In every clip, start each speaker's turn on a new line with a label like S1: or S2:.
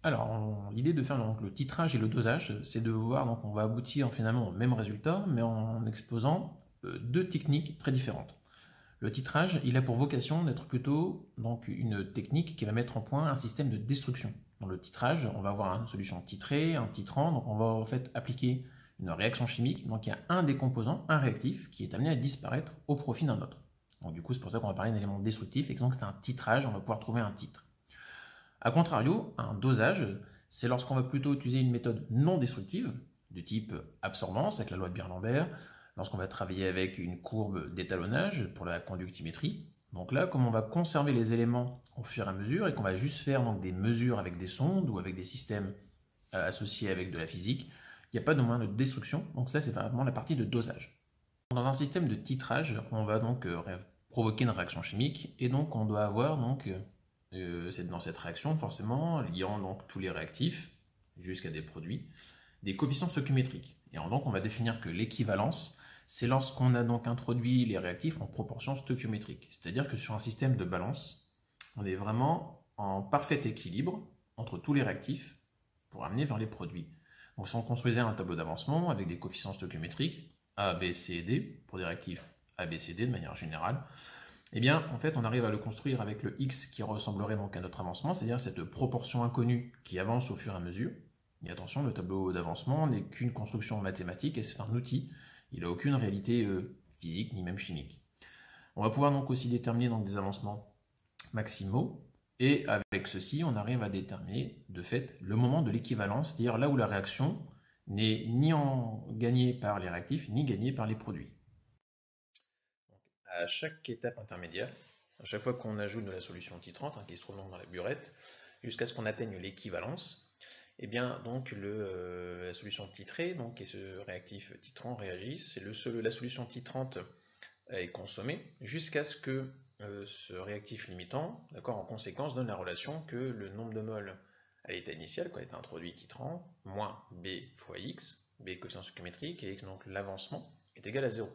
S1: Alors, l'idée de faire donc, le titrage et le dosage, c'est de voir, donc on va aboutir finalement au même résultat, mais en exposant deux techniques très différentes. Le titrage, il a pour vocation d'être plutôt donc, une technique qui va mettre en point un système de destruction. Dans le titrage, on va avoir une solution titrée, un titrant, donc on va en fait appliquer une réaction chimique, donc il y a un des composants, un réactif, qui est amené à disparaître au profit d'un autre. Donc du coup, c'est pour ça qu'on va parler d'un élément destructif, et que c'est un titrage, on va pouvoir trouver un titre. A contrario, un dosage, c'est lorsqu'on va plutôt utiliser une méthode non destructive, de type absorbance, avec la loi de Beer-Lambert, lorsqu'on va travailler avec une courbe d'étalonnage pour la conductimétrie. Donc là, comme on va conserver les éléments au fur et à mesure et qu'on va juste faire donc, des mesures avec des sondes ou avec des systèmes associés avec de la physique, il n'y a pas de moyen de destruction. Donc là, c'est vraiment la partie de dosage. Dans un système de titrage, on va donc provoquer une réaction chimique et donc on doit avoir donc c'est dans cette réaction forcément liant donc tous les réactifs jusqu'à des produits des coefficients stoichiométriques. Et donc on va définir que l'équivalence, c'est lorsqu'on a donc introduit les réactifs en proportion stoichiométrique. C'est-à-dire que sur un système de balance, on est vraiment en parfait équilibre entre tous les réactifs pour amener vers les produits. Donc si on construisait un tableau d'avancement avec des coefficients stoichiométriques A, B, C et D, pour des réactifs A, B, C, D de manière générale, eh bien, en fait, on arrive à le construire avec le x qui ressemblerait donc à notre avancement, c'est-à-dire cette proportion inconnue qui avance au fur et à mesure. Et attention, le tableau d'avancement n'est qu'une construction mathématique et c'est un outil. Il n'a aucune réalité physique ni même chimique. On va pouvoir donc aussi déterminer donc, des avancements maximaux. Et avec ceci, on arrive à déterminer de fait le moment de l'équivalence, c'est-à-dire là où la réaction n'est ni gagnée par les réactifs ni gagnée par les produits.
S2: À chaque étape intermédiaire, à chaque fois qu'on ajoute de la solution titrante, qui se trouve donc dans la burette, jusqu'à ce qu'on atteigne l'équivalence, et bien donc la solution titrée donc, et ce réactif titrant réagissent, et la solution titrante est consommée jusqu'à ce que ce réactif limitant, en conséquence, donne la relation que le nombre de moles à l'état initial, quand il est introduit titrant, moins B fois X, B coefficient stoichiométrique, et X donc l'avancement, est égal à 0.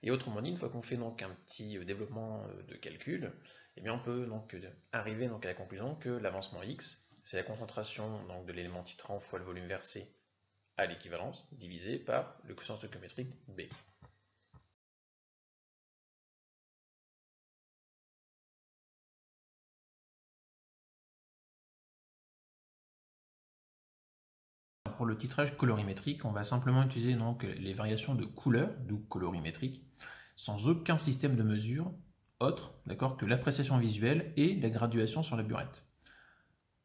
S2: Et autrement dit, une fois qu'on fait donc un petit développement de calcul, eh bien on peut donc arriver donc à la conclusion que l'avancement x, c'est la concentration donc de l'élément titrant fois le volume versé à l'équivalence, divisé par le quotient stoichiométrique B.
S1: Pour le titrage colorimétrique, on va simplement utiliser donc les variations de couleur, d'où colorimétrique, sans aucun système de mesure autre que l'appréciation visuelle et la graduation sur la burette.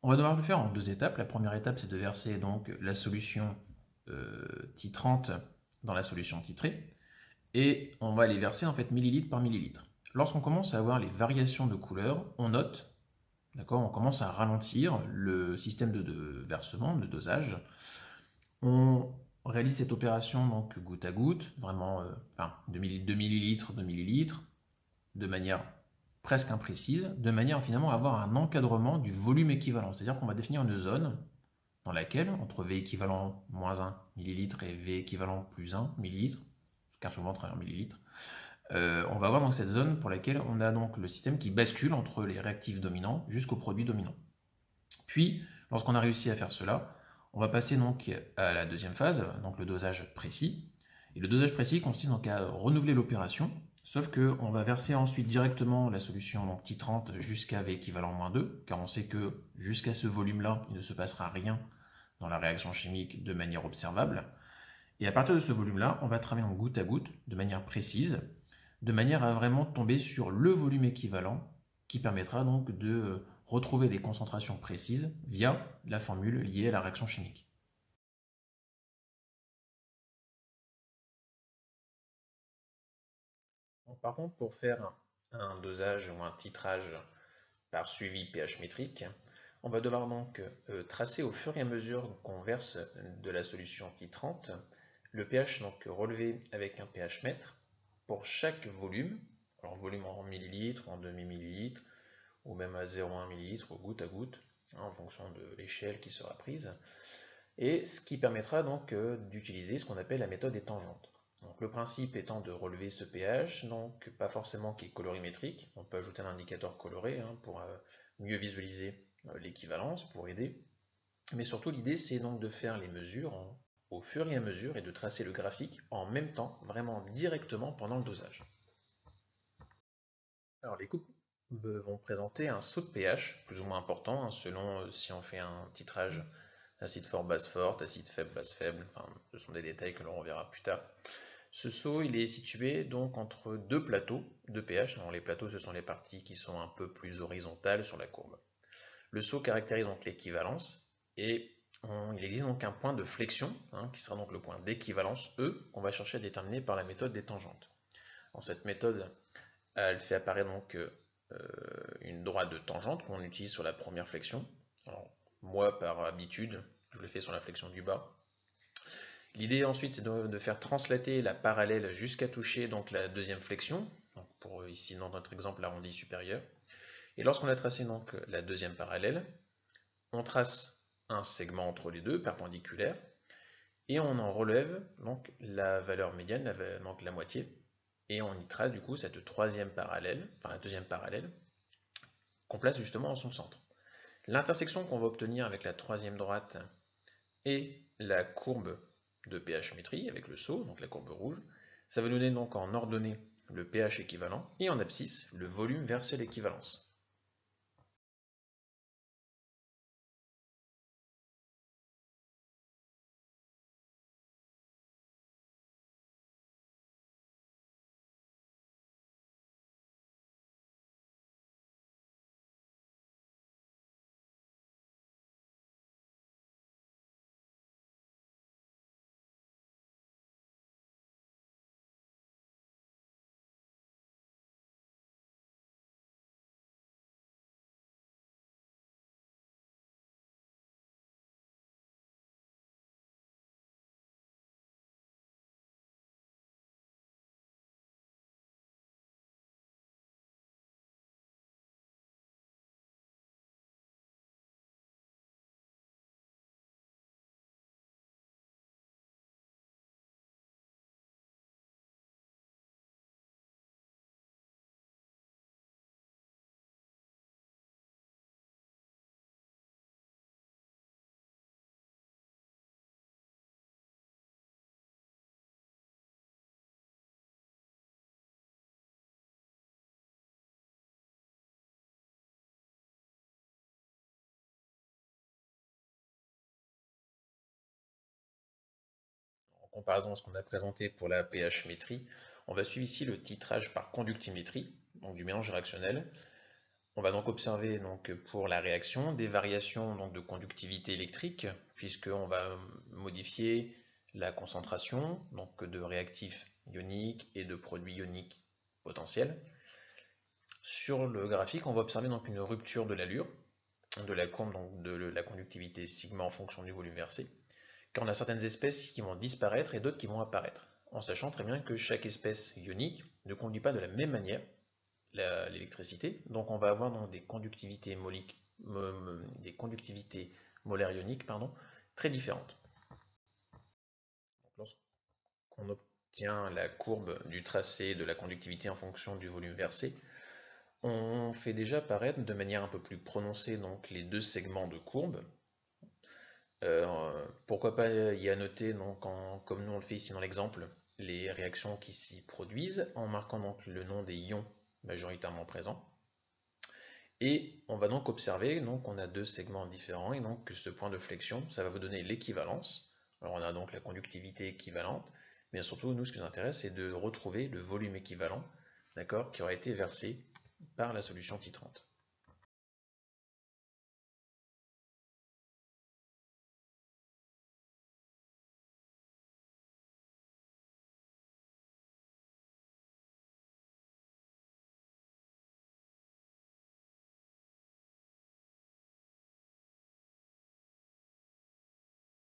S1: On va devoir le faire en deux étapes. La première étape, c'est de verser donc la solution titrante dans la solution titrée, et on va les verser en fait millilitre par millilitre. Lorsqu'on commence à avoir les variations de couleur, on note, on commence à ralentir le système de versement, de dosage. On réalise cette opération donc goutte à goutte, vraiment de millilitres, de manière presque imprécise, de manière finalement à avoir un encadrement du volume équivalent. C'est-à-dire qu'on va définir une zone dans laquelle, entre V équivalent moins 1 millilitre et V équivalent plus 1 millilitre, car souvent travers millilitre, on va avoir donc cette zone pour laquelle on a donc le système qui bascule entre les réactifs dominants jusqu'au produit dominant. Puis, lorsqu'on a réussi à faire cela, on va passer donc à la deuxième phase, donc le dosage précis. Et le dosage précis consiste donc à renouveler l'opération, sauf qu'on va verser ensuite directement la solution donc titrante jusqu'à V équivalent moins 2, car on sait que jusqu'à ce volume-là, il ne se passera rien dans la réaction chimique de manière observable. Et à partir de ce volume-là, on va travailler en goutte à goutte, de manière précise, de manière à vraiment tomber sur le volume équivalent qui permettra donc de retrouver des concentrations précises via la formule liée à la réaction chimique.
S2: Donc, par contre, pour faire un dosage ou un titrage par suivi pH métrique, on va devoir donc tracer au fur et à mesure qu'on verse de la solution titrante le pH donc relevé avec un pH mètre pour chaque volume, alors volume en millilitres, en demi-millilitre, ou même à 0,1 millilitre, ou goutte à goutte, en fonction de l'échelle qui sera prise, et ce qui permettra donc d'utiliser ce qu'on appelle la méthode des tangentes. Donc, le principe étant de relever ce pH, donc pas forcément qui est colorimétrique, on peut ajouter un indicateur coloré pour mieux visualiser l'équivalence pour aider. Mais surtout, l'idée, c'est donc de faire les mesures au fur et à mesure et de tracer le graphique en même temps, vraiment directement pendant le dosage. Alors, les courbes vont présenter un saut de pH plus ou moins important, selon si on fait un titrage acide fort, base forte, acide faible, base faible. Enfin, ce sont des détails que l'on reverra plus tard. Ce saut, il est situé donc entre deux plateaux de pH. Alors, les plateaux, ce sont les parties qui sont un peu plus horizontales sur la courbe. Le saut caractérise donc l'équivalence et il existe donc un point de flexion, qui sera donc le point d'équivalence E, qu'on va chercher à déterminer par la méthode des tangentes. En cette méthode, elle fait apparaître donc une droite de tangente qu'on utilise sur la première flexion. Alors, moi, par habitude, je le fais sur la flexion du bas. L'idée ensuite, c'est de faire translater la parallèle jusqu'à toucher donc la deuxième flexion, donc pour ici dans notre exemple l'arrondi supérieur. Et lorsqu'on a tracé donc la deuxième parallèle, on trace un segment entre les deux, perpendiculaire, et on en relève donc la valeur médiane, donc la moitié, et on y trace du coup cette troisième parallèle, enfin la deuxième parallèle, qu'on place justement en son centre. L'intersection qu'on va obtenir avec la troisième droite et la courbe de pH-métrie avec le saut, donc la courbe rouge, ça va nous donner donc en ordonnée le pH équivalent et en abscisse le volume versé l'équivalence. En comparaison à ce qu'on a présenté pour la pH-métrie, on va suivre ici le titrage par conductimétrie, donc du mélange réactionnel. On va donc observer donc, pour la réaction des variations donc, de conductivité électrique, puisqu'on va modifier la concentration donc, de réactifs ioniques et de produits ioniques potentiels. Sur le graphique, on va observer donc une rupture de l'allure de la courbe donc, de la conductivité sigma en fonction du volume versé, car on a certaines espèces qui vont disparaître et d'autres qui vont apparaître, en sachant très bien que chaque espèce ionique ne conduit pas de la même manière l'électricité. Donc on va avoir donc des conductivités molaires ioniques très différentes. Lorsqu'on obtient la courbe du tracé de la conductivité en fonction du volume versé, on fait déjà apparaître de manière un peu plus prononcée donc, les deux segments de courbe. Pourquoi pas y annoter, donc, comme nous on le fait ici dans l'exemple, les réactions qui s'y produisent, en marquant donc le nom des ions majoritairement présents. Et on va donc observer qu'on a deux segments différents et donc que ce point de flexion, ça va vous donner l'équivalence. Alors on a donc la conductivité équivalente, mais surtout nous ce qui nous intéresse c'est de retrouver le volume équivalent, d'accord, qui aura été versé par la solution titrante.